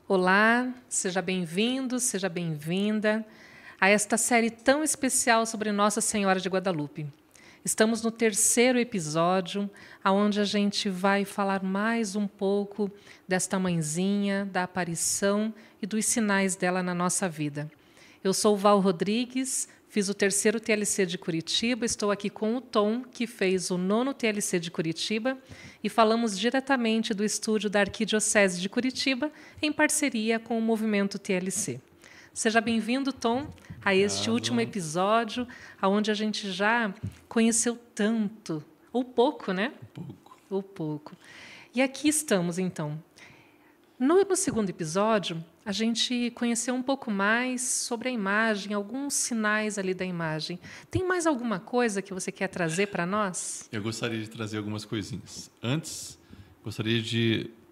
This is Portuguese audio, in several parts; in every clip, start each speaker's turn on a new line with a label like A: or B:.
A: Olá, seja bem-vindo, seja bem-vinda a esta série tão especial sobre Nossa Senhora de Guadalupe. Estamos no 3º episódio, onde a gente vai falar mais um pouco desta mãezinha, da aparição e dos sinais dela na nossa vida. Eu sou Val Rodrigues, fiz o 3º TLC de Curitiba, estou aqui com o Tom, que fez o 9º TLC de Curitiba, e falamos diretamente do estúdio da Arquidiocese de Curitiba, em parceria com o Movimento TLC. Seja bem-vindo, Tom, a este último episódio, onde a gente já conheceu tanto, ou pouco, né? Ou pouco. E aqui estamos, então. No 2º episódio, a gente conheceu um pouco mais sobre a imagem, alguns sinais ali da imagem. Tem mais alguma coisa que você quer trazer para nós?
B: Eu gostaria de trazer algumas coisinhas. Antes,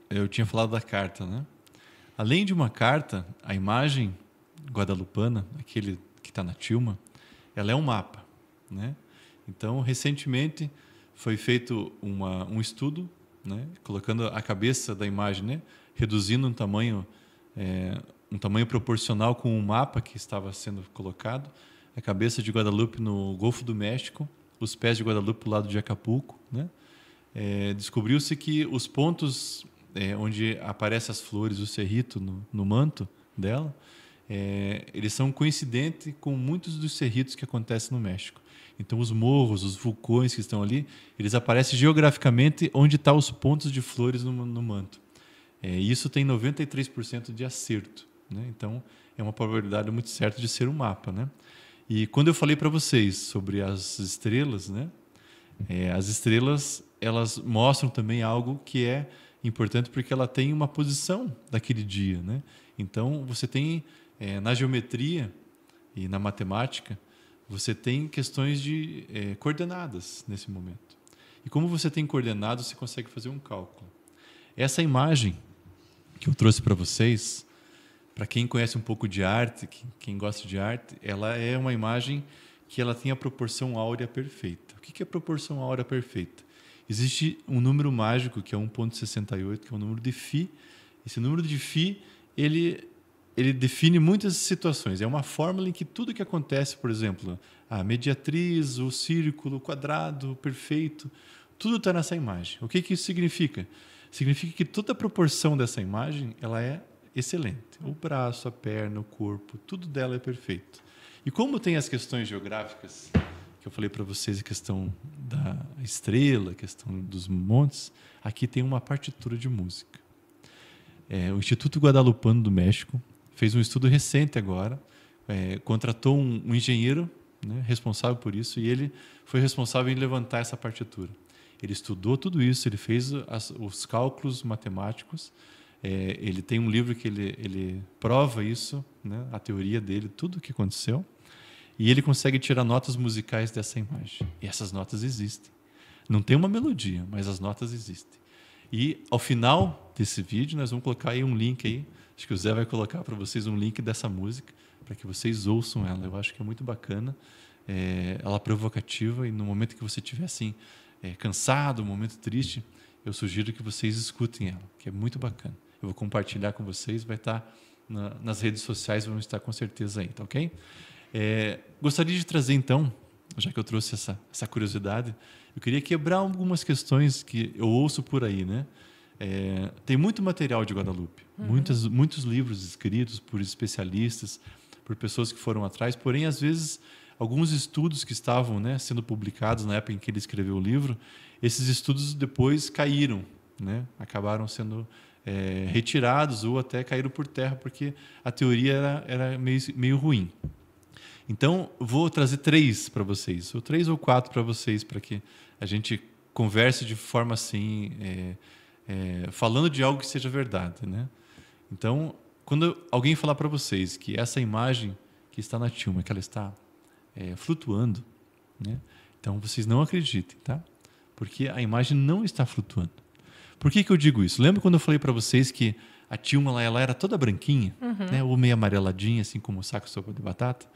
B: eu tinha falado da carta, né? Além de uma carta, a imagem guadalupana, aquele que está na tilma, ela é um mapa, né? Então, recentemente, foi feito um estudo, né? Colocando a cabeça da imagem, né? Reduzindo um tamanho proporcional com um mapa que estava sendo colocado, a cabeça de Guadalupe no Golfo do México, os pés de Guadalupe do lado de Acapulco, né? Descobriu-se que os pontos onde aparecem as flores, o cerrito no manto dela, eles são coincidentes com muitos dos cerritos que acontecem no México. Então, os morros, os vulcões que estão ali, eles aparecem geograficamente onde estão os pontos de flores no manto. Isso tem 93% de acerto, né? Então, é uma probabilidade muito certa de ser um mapa, né? E quando eu falei para vocês sobre as estrelas, né? As estrelas, elas mostram também algo que é importante porque ela tem uma posição daquele dia, né? Então, você tem, na geometria e na matemática, você tem questões de coordenadas nesse momento. E como você tem coordenadas, você consegue fazer um cálculo. Essa imagem que eu trouxe para vocês, para quem conhece um pouco de arte, quem gosta de arte, ela é uma imagem que ela tem a proporção áurea perfeita. O que é proporção áurea perfeita? Existe um número mágico, que é 1,68, que é o número de Φ. Esse número de Φ, ele define muitas situações. É uma fórmula em que tudo que acontece, por exemplo, a mediatriz, o círculo, o quadrado, o perfeito, tudo está nessa imagem. O que isso significa? Significa que toda a proporção dessa imagem ela é excelente. O braço, a perna, o corpo, tudo dela é perfeito. E como tem as questões geográficas, que eu falei para vocês, a questão da estrela, a questão dos montes, aqui tem uma partitura de música. O Instituto Guadalupano do México fez um estudo recente agora, contratou um engenheiro, né, responsável por isso, e ele foi responsável em levantar essa partitura. Ele estudou tudo isso, ele fez os cálculos matemáticos, ele tem um livro que ele prova isso, né, a teoria dele, tudo o que aconteceu, e ele consegue tirar notas musicais dessa imagem. E essas notas existem. Não tem uma melodia, mas as notas existem. E ao final desse vídeo, nós vamos colocar aí um link aí, acho que o Zé vai colocar para vocês um link dessa música, para que vocês ouçam ela. Eu acho que é muito bacana, ela é provocativa, e no momento que você estiver assim, cansado, um momento triste, eu sugiro que vocês escutem ela, que é muito bacana. Eu vou compartilhar com vocês, vai estar nas redes sociais, vão estar com certeza aí, tá ok? Gostaria de trazer então, já que eu trouxe essa curiosidade, eu queria quebrar algumas questões que eu ouço por aí, né? Tem muito material de Guadalupe, muitos livros escritos por especialistas, por pessoas que foram atrás, porém, às vezes, alguns estudos que estavam, né, sendo publicados na época em que ele escreveu o livro, esses estudos depois caíram, né? Acabaram sendo retirados ou até caíram por terra, porque a teoria era meio ruim. Então, vou trazer 3 para vocês, ou 3 ou 4 para vocês, para que a gente converse de forma assim, falando de algo que seja verdade, né? Então, quando alguém falar para vocês que essa imagem que está na tilma, que ela está flutuando, né? Então, vocês não acreditem, tá? Porque a imagem não está flutuando. Por que eu digo isso? Lembra quando eu falei para vocês que a tilma ela era toda branquinha, né? Ou meio amareladinha, assim como o saco de sopa de batata?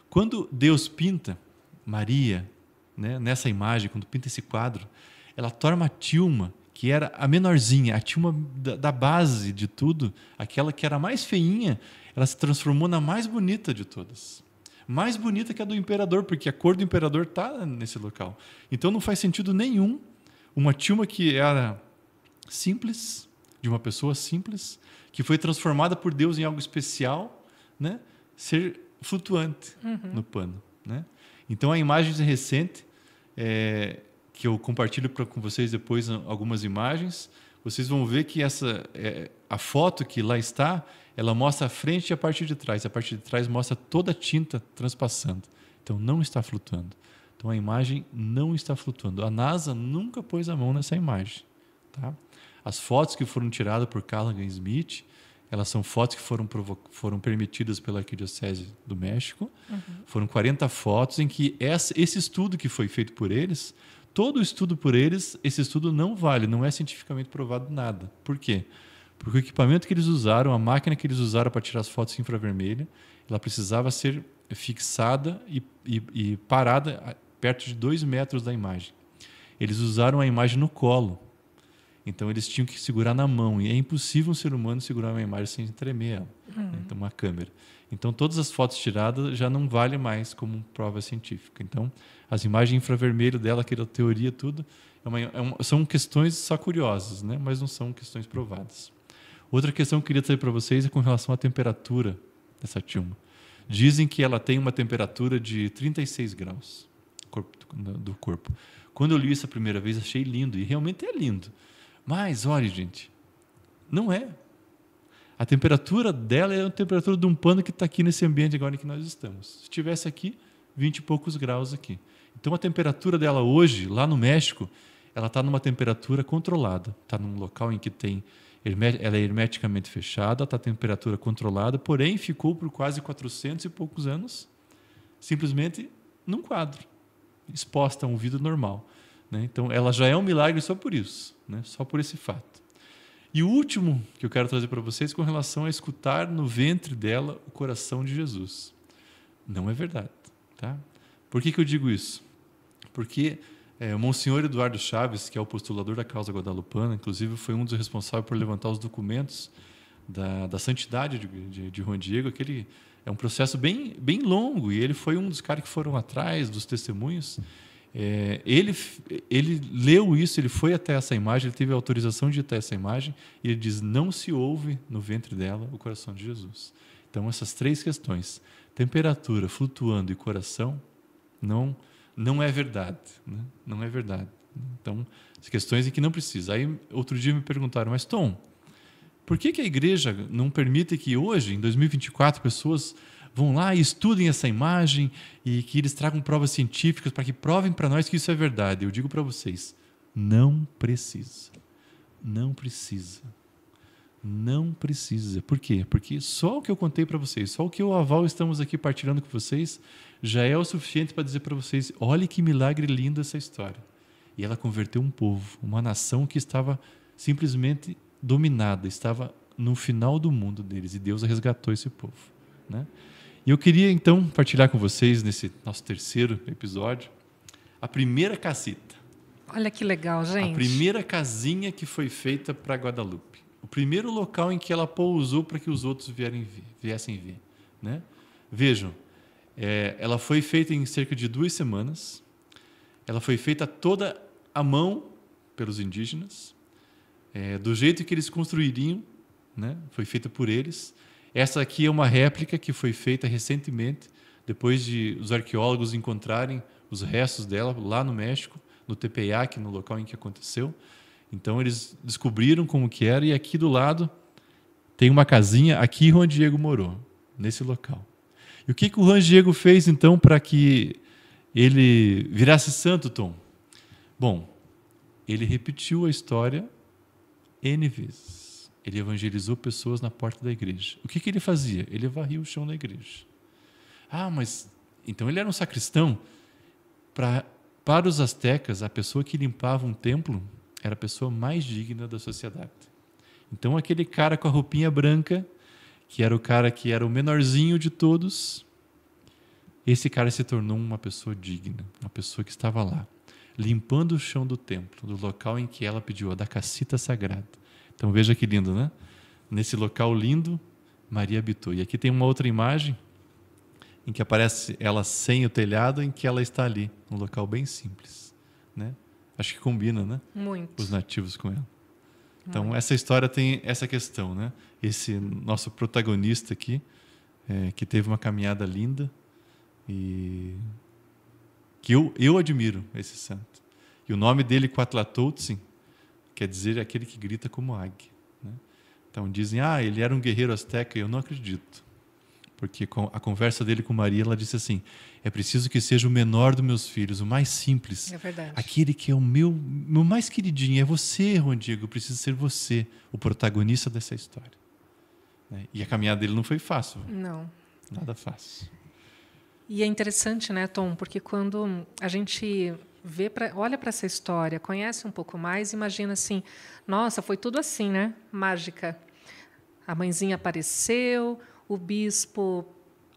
B: Quando Deus pinta Maria, né, nessa imagem, quando pinta esse quadro, ela torna a tilma que era a menorzinha, a Tilma da base de tudo, aquela que era a mais feinha, ela se transformou na mais bonita de todas. Mais bonita que a do imperador, porque a cor do imperador está nesse local. Então não faz sentido nenhum uma Tilma que era simples, de uma pessoa simples, que foi transformada por Deus em algo especial, né, ser flutuante no pano. Né? Então a imagem recente, que eu compartilho com vocês depois algumas imagens, vocês vão ver que a foto que lá está, ela mostra a frente e a parte de trás. A parte de trás mostra toda a tinta transpassando. Então não está flutuando. Então a imagem não está flutuando. A NASA nunca pôs a mão nessa imagem. Tá? As fotos que foram tiradas por Callaghan Smith, elas são fotos que foram permitidas pela Arquidiocese do México. Foram 40 fotos em que esse estudo que foi feito por eles, todo o estudo por eles, esse estudo não vale, não é cientificamente provado nada. Por quê? Porque o equipamento que eles usaram, a máquina que eles usaram para tirar as fotos infravermelha, ela precisava ser fixada e parada perto de 2 metros da imagem. Eles usaram a imagem no colo. Então, eles tinham que segurar na mão. E é impossível um ser humano segurar uma imagem sem tremer ela. Então, uma câmera. Então, todas as fotos tiradas já não valem mais como prova científica. Então, as imagens infravermelho dela, aquela teoria, tudo, são questões só curiosas, né? Mas não são questões provadas. Outra questão que eu queria trazer para vocês é com relação à temperatura dessa Tilma. Dizem que ela tem uma temperatura de 36 graus do corpo. Quando eu li isso a primeira vez, achei lindo. E realmente é lindo. Mas, olha, gente, não é. A temperatura dela é a temperatura de um pano que está aqui nesse ambiente agora em que nós estamos. Se estivesse aqui, 20 e poucos graus aqui. Então, a temperatura dela hoje, lá no México, ela está numa temperatura controlada. Está num local em que ela é hermeticamente fechada, está a temperatura controlada, porém ficou por quase 400 e poucos anos simplesmente num quadro, exposta a um vidro normal. Né? Então, ela já é um milagre só por isso, né? Só por esse fato. E o último que eu quero trazer para vocês com relação a escutar no ventre dela o coração de Jesus. Não é verdade. Tá? Por que eu digo isso? Porque o Monsenhor Eduardo Chaves, que é o postulador da causa guadalupana, inclusive foi um dos responsáveis por levantar os documentos da santidade de Juan Diego, aquele é um processo bem, bem longo, e ele foi um dos caras que foram atrás dos testemunhos. Ele leu isso, ele foi até essa imagem, ele teve a autorização de ir até essa imagem, e ele diz, não se ouve no ventre dela o coração de Jesus. Então, essas 3 questões, temperatura, flutuando e coração, não é verdade. Né? Não é verdade. Então, as questões em que não precisa. Aí, outro dia me perguntaram, mas Tom, por que a igreja não permite que hoje, em 2024, pessoas vão lá e estudem essa imagem e que eles tragam provas científicas para que provem para nós que isso é verdade? Eu digo para vocês, não precisa. Não precisa. Não precisa. Por quê? Porque só o que eu contei para vocês, só o que eu Aval estamos aqui partilhando com vocês, já é o suficiente para dizer para vocês, olhe que milagre lindo essa história. E ela converteu um povo, uma nação que estava simplesmente dominada, estava no final do mundo deles, e Deus resgatou esse povo. Né? E eu queria, então, partilhar com vocês, nesse nosso 3º episódio, a primeira casita.
A: Olha que legal, gente.
B: A primeira casinha que foi feita para Guadalupe. O primeiro local em que ela pousou para que os outros viessem ver. Né? Vejam, ela foi feita em cerca de 2 semanas. Ela foi feita toda à mão pelos indígenas, do jeito que eles construiriam, né? Foi feita por eles. Essa aqui é uma réplica que foi feita recentemente, depois de os arqueólogos encontrarem os restos dela lá no México, no Tepeyac, no local em que aconteceu. Então, eles descobriram como que era, e aqui do lado tem uma casinha, aqui Juan Diego morou, nesse local. E o que o Juan Diego fez, então, para que ele virasse santo, Tom? Bom, ele repetiu a história N vezes. Ele evangelizou pessoas na porta da igreja. O que ele fazia? Ele varria o chão da igreja. Ah, mas... Então ele era um sacristão. Para os astecas, a pessoa que limpava um templo era a pessoa mais digna da sociedade. Então aquele cara com a roupinha branca, que era o cara que era o menorzinho de todos, esse cara se tornou uma pessoa digna, uma pessoa que estava lá, limpando o chão do templo, do local em que ela pediu, da cacita sagrada. Então veja que lindo, né? Nesse local lindo, Maria habitou. E aqui tem uma outra imagem em que aparece ela sem o telhado, em que ela está ali, um local bem simples, né? Acho que combina, né?
A: Muito.
B: Os nativos com ela. Então, essa história tem essa questão, né? Esse nosso protagonista aqui, que teve uma caminhada linda e que eu admiro, esse santo. E o nome dele, Quatlatoltzin, quer dizer aquele que grita como águia, né? Então, dizem, ele era um guerreiro asteca. Eu não acredito. Porque a conversa dele com Maria, ela disse assim, é preciso que seja o menor dos meus filhos, o mais simples.
A: É verdade.
B: Aquele que é o meu mais queridinho, é você, Juan Diego, precisa ser você, o protagonista dessa história. E a caminhada dele não foi fácil.
A: Não.
B: Nada fácil.
A: E é interessante, né, Tom, porque quando a gente olha para essa história, conhece um pouco mais, imagina assim, nossa, foi tudo assim, né? Mágica. A mãezinha apareceu, o bispo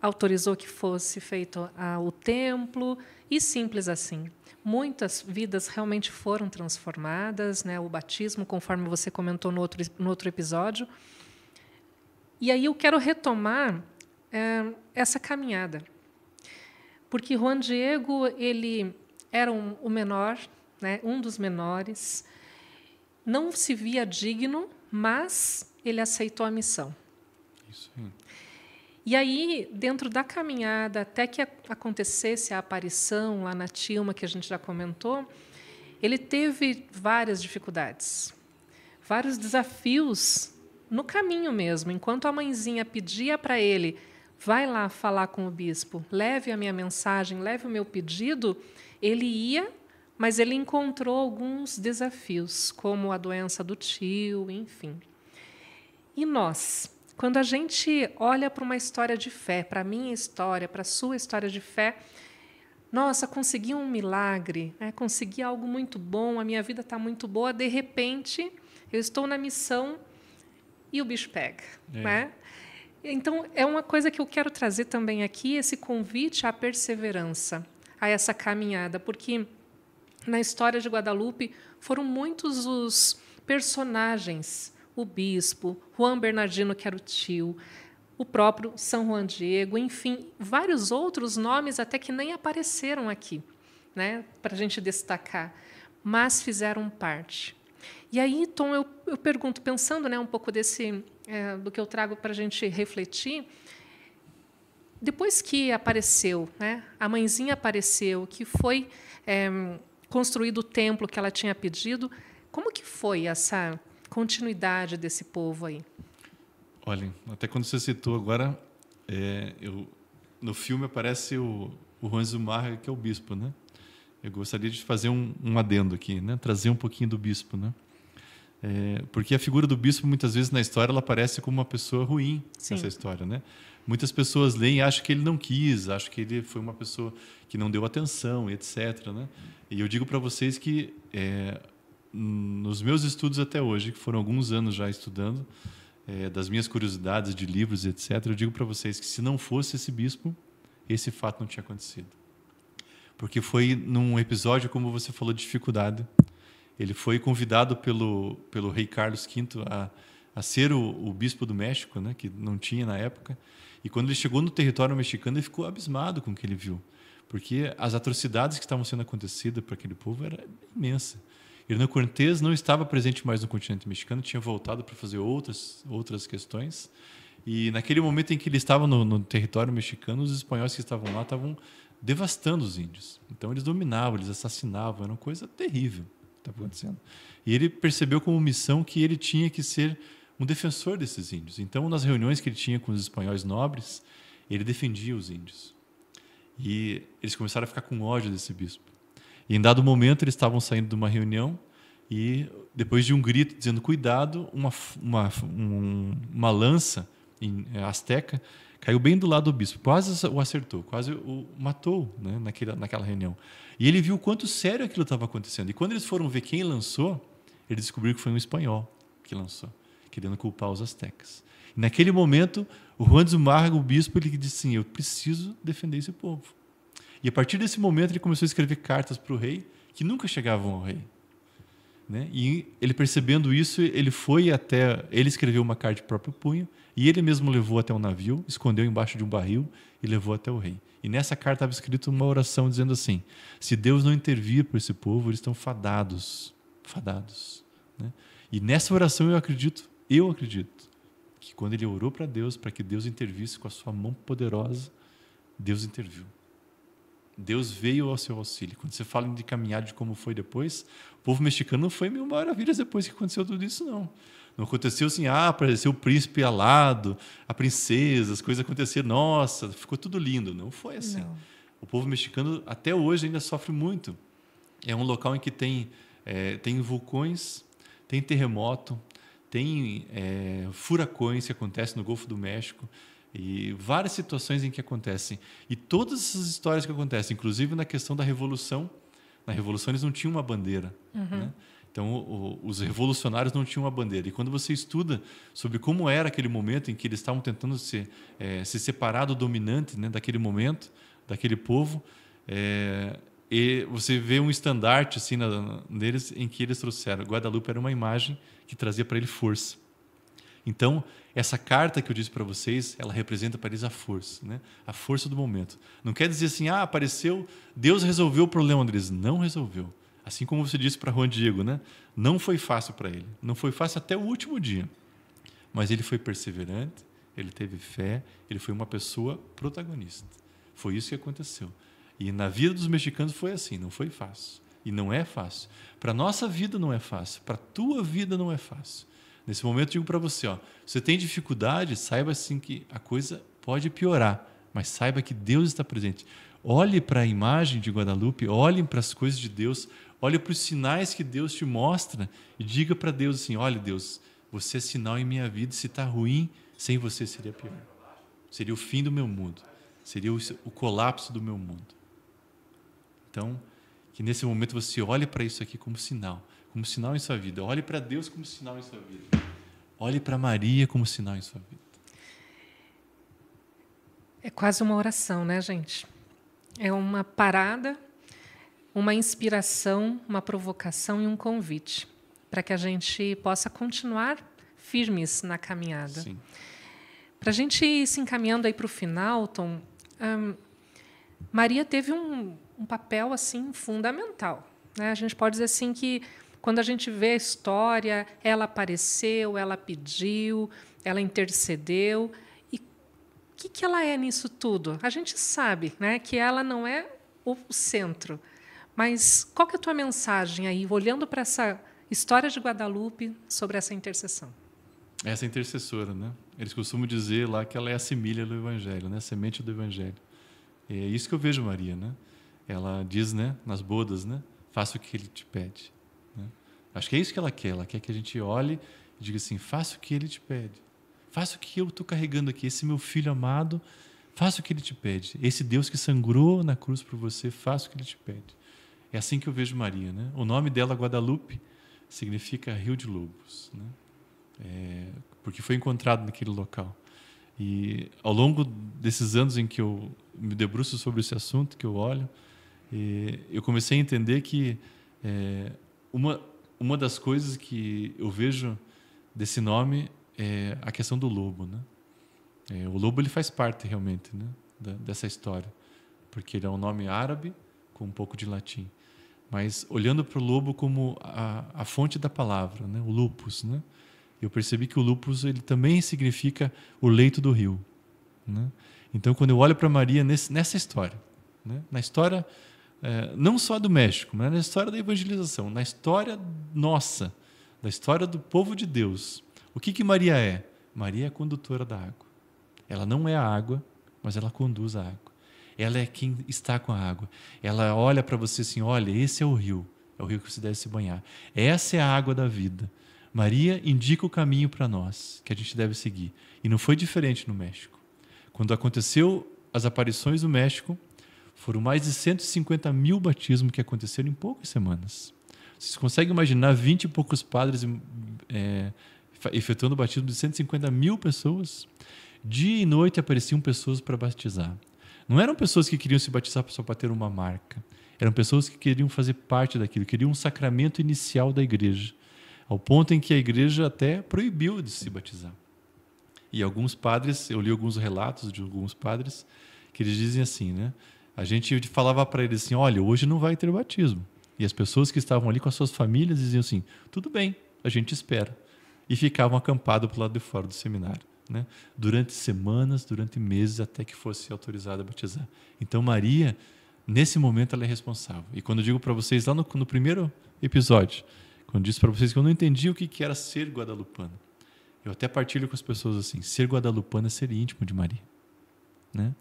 A: autorizou que fosse feito o templo, e simples assim. Muitas vidas realmente foram transformadas, né? O batismo, conforme você comentou no outro episódio. E aí eu quero retomar essa caminhada. Porque Juan Diego, ele era o menor, né? Um dos menores, não se via digno, mas ele aceitou a missão.
B: Isso aí.
A: E aí, dentro da caminhada, até que acontecesse a aparição lá na Tilma, que a gente já comentou, ele teve várias dificuldades, vários desafios no caminho mesmo. Enquanto a mãezinha pedia para ele, vai lá falar com o bispo, leve a minha mensagem, leve o meu pedido, ele ia, mas ele encontrou alguns desafios, como a doença do tio, enfim. E nós? Quando a gente olha para uma história de fé, para a minha história, para a sua história de fé, nossa, consegui um milagre, né? Consegui algo muito bom, a minha vida está muito boa, de repente, eu estou na missão e o bicho pega. Né? Então, é uma coisa que eu quero trazer também aqui, esse convite à perseverança, a essa caminhada, porque na história de Guadalupe foram muitos os personagens, o bispo, Juan Bernardino, que era o tio, o próprio São Juan Diego, enfim, vários outros nomes até que nem apareceram aqui, né, para a gente destacar, mas fizeram parte. E aí, Tom, eu pergunto, pensando, né, um pouco do que eu trago para a gente refletir, depois que apareceu, né, a mãezinha apareceu, que foi construído o templo que ela tinha pedido, como que foi essa continuidade desse povo aí?
B: Olhem, até quando você citou agora, no filme aparece o Juan Zumarra, que é o bispo, né? Eu gostaria de fazer um adendo aqui, né? Trazer um pouquinho do bispo, né? Porque a figura do bispo, muitas vezes, na história, ela aparece como uma pessoa ruim. Sim. Nessa história, né? Muitas pessoas leem e acham que ele não quis, acham que ele foi uma pessoa que não deu atenção, etc. Né? E eu digo para vocês que, nos meus estudos até hoje, que foram alguns anos já estudando, das minhas curiosidades de livros, etc., eu digo para vocês que, se não fosse esse bispo, esse fato não tinha acontecido. Porque foi num episódio, como você falou, de dificuldade. Ele foi convidado pelo rei Carlos V a ser o bispo do México, né, que não tinha na época. E quando ele chegou no território mexicano, ele ficou abismado com o que ele viu. Porque as atrocidades que estavam sendo acontecidas para aquele povo era imensa. Hernán Cortés não estava presente mais no continente mexicano, tinha voltado para fazer outras questões. E naquele momento em que ele estava no território mexicano, os espanhóis que estavam lá estavam devastando os índios. Então eles dominavam, eles assassinavam, era uma coisa terrível que estava acontecendo. E ele percebeu como missão que ele tinha que ser um defensor desses índios. Então, nas reuniões que ele tinha com os espanhóis nobres, ele defendia os índios. E eles começaram a ficar com ódio desse bispo. E em dado momento, eles estavam saindo de uma reunião e, depois de um grito dizendo cuidado, uma lança asteca caiu bem do lado do bispo, quase o acertou, quase o matou, né, naquela reunião. E ele viu o quanto sério aquilo estava acontecendo. E quando eles foram ver quem lançou, eles descobriram que foi um espanhol que lançou, querendo culpar os astecas. E naquele momento, o Juan Zumarra, o bispo, ele disse assim, eu preciso defender esse povo. E a partir desse momento ele começou a escrever cartas para o rei, que nunca chegavam ao rei. Né? E ele, percebendo isso, ele escreveu uma carta de próprio punho e ele mesmo levou até um navio, escondeu embaixo de um barril e levou até o rei. E nessa carta estava escrito uma oração dizendo assim: se Deus não intervir por esse povo, eles estão fadados. Né? E nessa oração eu acredito que quando ele orou para Deus, para que Deus intervisse com a sua mão poderosa, Deus interviu. Deus veio ao seu auxílio. Quando você fala de caminhada de como foi depois, o povo mexicano não foi 1000 maravilhas depois que aconteceu tudo isso, não. Não aconteceu assim, apareceu o príncipe alado, a princesa, as coisas aconteceram, nossa, ficou tudo lindo. Não foi assim. Não. O povo mexicano até hoje ainda sofre muito. É um local em que tem vulcões, tem terremoto, tem furacões que acontecem no Golfo do México e várias situações em que acontecem. E todas essas histórias que acontecem, inclusive na questão da Revolução, na Revolução eles não tinham uma bandeira. Né? Então, os revolucionários não tinham uma bandeira. E quando você estuda sobre como era aquele momento em que eles estavam tentando se separar do dominante, né, daquele momento, daquele povo, e você vê um estandarte assim, deles em que eles trouxeram. Guadalupe era uma imagem que trazia para ele força. Então, essa carta que eu disse para vocês, ela representa para eles a força, né? A força do momento. Não quer dizer assim, apareceu, Deus resolveu o problema deles. Não resolveu. Assim como você disse para Juan Diego, né? Não foi fácil para ele. Não foi fácil até o último dia. Mas ele foi perseverante, ele teve fé, ele foi uma pessoa protagonista. Foi isso que aconteceu. E na vida dos mexicanos foi assim, não foi fácil. E não é fácil. Para a nossa vida não é fácil. Para a tua vida não é fácil. Nesse momento eu digo para você, você tem dificuldade, saiba assim que a coisa pode piorar, mas saiba que Deus está presente. Olhe para a imagem de Guadalupe, olhe para as coisas de Deus, olhe para os sinais que Deus te mostra e diga para Deus assim, olha Deus, você é sinal em minha vida, se está ruim, sem você seria pior. Seria o fim do meu mundo, seria o colapso do meu mundo. Então, que nesse momento você olhe para isso aqui como sinal em sua vida. Olhe para Deus como sinal em sua vida. Olhe para Maria como sinal em sua vida.
A: É quase uma oração, né, gente? É uma parada, uma inspiração, uma provocação e um convite para que a gente possa continuar firmes na caminhada.
B: Sim.
A: Para a gente ir se encaminhando aí para o final, Tom, Maria teve um papel assim fundamental, né? A gente pode dizer assim que quando a gente vê a história, ela apareceu, ela pediu, ela intercedeu. E o que ela é nisso tudo? A gente sabe, né, que ela não é o centro. Mas qual que é a tua mensagem aí, olhando para essa história de Guadalupe, sobre essa intercessão?
B: Essa intercessora, né? Eles costumam dizer lá que ela é a semilha do Evangelho, né? A semente do Evangelho. É isso que eu vejo Maria, né? Ela diz, né, nas bodas, né? Faça o que ele te pede. Acho que é isso que ela quer que a gente olhe e diga assim, faça o que ele te pede, faça o que eu estou carregando aqui, esse meu filho amado, faça o que ele te pede, esse Deus que sangrou na cruz por você, faça o que ele te pede. É assim que eu vejo Maria, né? O nome dela, Guadalupe, significa Rio de Lobos, né? Porque foi encontrado naquele local. E ao longo desses anos em que eu me debruço sobre esse assunto, que eu olho, eu comecei a entender que uma das coisas que eu vejo desse nome é a questão do lobo, né? O lobo ele faz parte realmente, né, dessa história, porque ele é um nome árabe com um pouco de latim. Mas olhando para o lobo como a fonte da palavra, né, o lupus, né? Eu percebi que o lupus ele também significa o leito do rio, né? Então, quando eu olho para Maria nessa história, né, na história não só do México, mas na história da evangelização, na história nossa, da história do povo de Deus. O que Maria é? Maria é a condutora da água. Ela não é a água, mas ela conduz a água. Ela é quem está com a água. Ela olha para você assim, olha, esse é o rio que você deve se banhar. Essa é a água da vida. Maria indica o caminho para nós, que a gente deve seguir. E não foi diferente no México. Quando aconteceu as aparições do México, foram mais de 150 mil batismos que aconteceram em poucas semanas. Vocês conseguem imaginar 20 e poucos padres efetuando o batismo de 150 mil pessoas? Dia e noite apareciam pessoas para batizar. Não eram pessoas que queriam se batizar só para ter uma marca. Eram pessoas que queriam fazer parte daquilo, queriam um sacramento inicial da igreja, ao ponto em que a igreja até proibiu de se batizar. E alguns padres, eu li alguns relatos de alguns padres, que eles dizem assim, né? A gente falava para eles assim, olha, hoje não vai ter batismo. E as pessoas que estavam ali com as suas famílias diziam assim, tudo bem, a gente espera. E ficavam acampados para o lado de fora do seminário, né? Durante semanas, durante meses, até que fosse autorizada a batizar. Então Maria, nesse momento, ela é responsável. E quando eu digo para vocês, lá no primeiro episódio, quando eu disse para vocês que eu não entendi o que era ser guadalupano, eu até partilho com as pessoas assim, ser guadalupano é ser íntimo de Maria, né?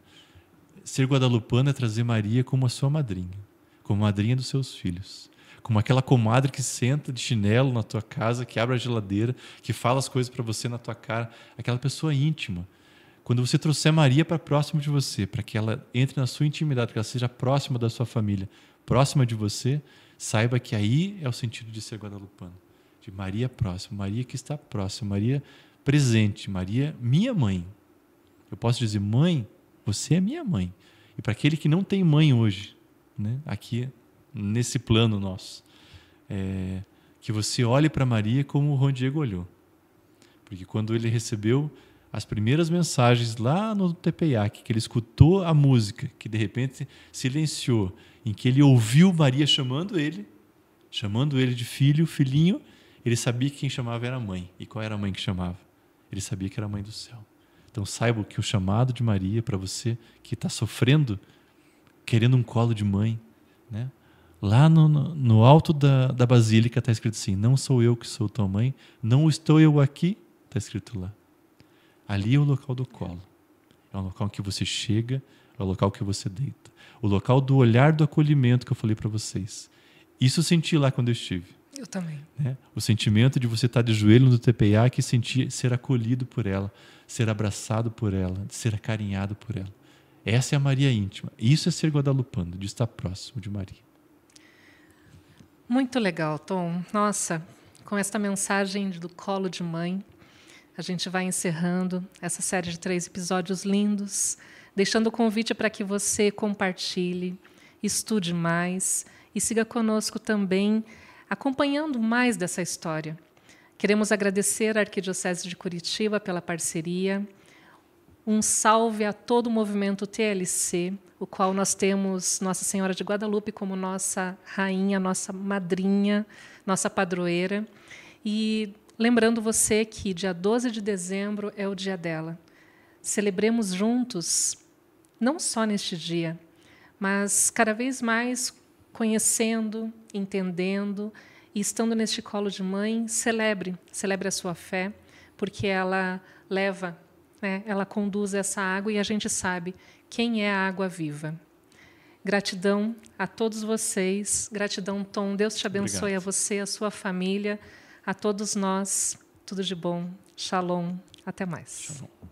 B: Ser guadalupano é trazer Maria como a sua madrinha, como madrinha dos seus filhos, como aquela comadre que senta de chinelo na tua casa, que abre a geladeira, que fala as coisas para você na tua cara, aquela pessoa íntima. Quando você trouxer Maria para próximo de você, para que ela entre na sua intimidade, que ela seja próxima da sua família, próxima de você, saiba que aí é o sentido de ser guadalupano. De Maria próxima, Maria que está próxima, Maria presente, Maria minha mãe. Eu posso dizer, mãe, você é minha mãe. E para aquele que não tem mãe hoje, né, aqui nesse plano nosso, que você olhe para Maria como o Juan Diego olhou. Porque quando ele recebeu as primeiras mensagens lá no Tepeyac, que ele escutou a música, que de repente silenciou, em que ele ouviu Maria chamando ele de filho, filhinho, ele sabia que quem chamava era a mãe. E qual era a mãe que chamava? Ele sabia que era a mãe do céu. Então saiba que o chamado de Maria para você que está sofrendo, querendo um colo de mãe, né? Lá no alto da basílica está escrito assim, não sou eu que sou tua mãe, não estou eu aqui, está escrito lá. Ali é o local do colo. É o local que você chega, é o local que você deita. O local do olhar do acolhimento que eu falei para vocês. Isso eu senti lá quando eu estive.
A: Eu também.
B: Né? O sentimento de você estar de joelho no Tepeyac e sentir ser acolhido por ela, ser abraçado por ela, ser acarinhado por ela. Essa é a Maria íntima. Isso é ser guadalupano, de estar próximo de Maria.
A: Muito legal, Tom. Nossa, com esta mensagem do colo de mãe, a gente vai encerrando essa série de 3 episódios lindos, deixando o convite para que você compartilhe, estude mais e siga conosco também, acompanhando mais dessa história. Queremos agradecer à Arquidiocese de Curitiba pela parceria. Um salve a todo o movimento TLC, o qual nós temos Nossa Senhora de Guadalupe como nossa rainha, nossa madrinha, nossa padroeira. E lembrando você que dia 12 de dezembro é o dia dela. Celebremos juntos, não só neste dia, mas cada vez mais conhecendo, entendendo e estando neste colo de mãe, celebre a sua fé, porque ela leva, né, ela conduz essa água e a gente sabe quem é a água viva. Gratidão a todos vocês, gratidão, Tom, Deus te abençoe. Obrigado. A você, a sua família, a todos nós, tudo de bom. Shalom, até mais.
B: Shalom.